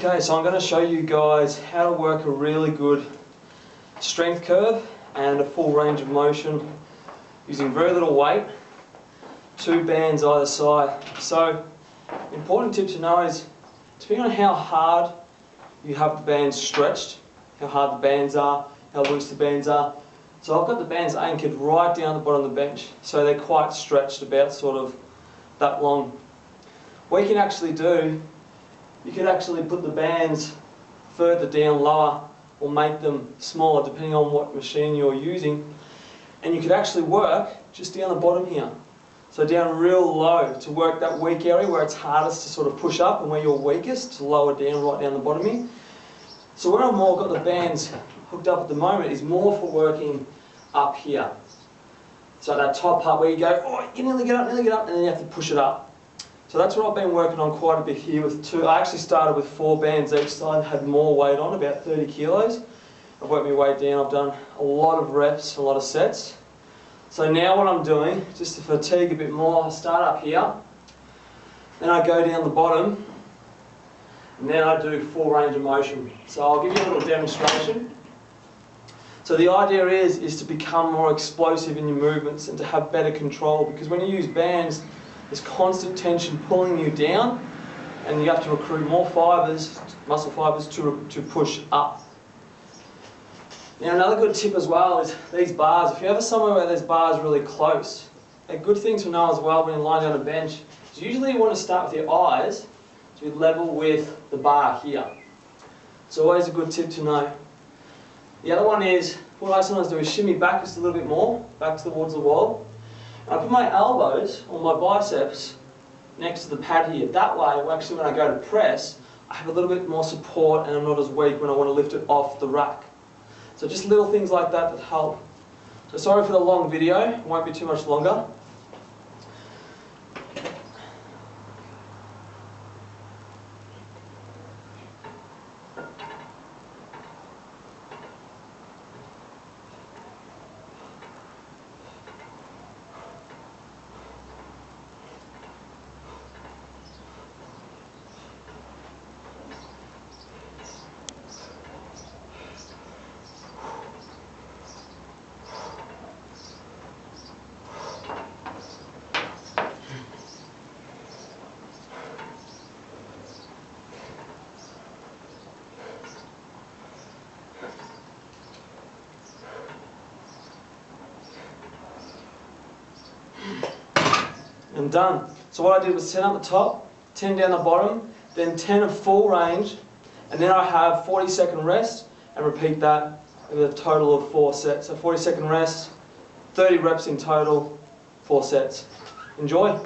Okay, so I'm going to show you guys how to work a really good strength curve and a full range of motion using very little weight, 2 bands either side. So, important tip to know is, depending on how hard you have the bands stretched, how hard the bands are, how loose the bands are. So I've got the bands anchored right down the bottom of the bench, so they're quite stretched, about sort of that long. What you can actually do, you could actually put the bands further down lower or make them smaller depending on what machine you're using, and you could actually work just down the bottom here. So down real low to work that weak area where it's hardest to sort of push up and where you're weakest to lower down right down the bottom here. So where I've more got the bands hooked up at the moment is more for working up here. So that top part where you go, oh, you nearly get up, and then you have to push it up. So that's what I've been working on quite a bit here with 2. I actually started with 4 bands each side, had more weight on, about 30 kilos. I've worked my weight down, I've done a lot of reps, a lot of sets. So now what I'm doing, just to fatigue a bit more, I start up here, then I go down the bottom, and then I do full range of motion. So I'll give you a little demonstration. So the idea is to become more explosive in your movements and to have better control, because when you use bands, there's constant tension pulling you down, and you have to recruit more fibres, muscle fibres, to push up. Now another good tip as well is these bars. If you're ever somewhere where there's bars really close, a good thing to know as well when you're lying down a bench is usually you want to start with your eyes to be level with the bar here. It's always a good tip to know. The other one is, what I sometimes do is shimmy back just a little bit more, back towards the wall. And I put my elbows or my biceps next to the pad here. That way, actually when I go to press, I have a little bit more support and I'm not as weak when I want to lift it off the rack. So just little things like that that help. So sorry for the long video, it won't be too much longer. And done. So what I did was 10 up the top, 10 down the bottom, then 10 of full range, and then I have 40-second rest, and repeat that with a total of 4 sets. So 40-second rest, 30 reps in total, 4 sets. Enjoy.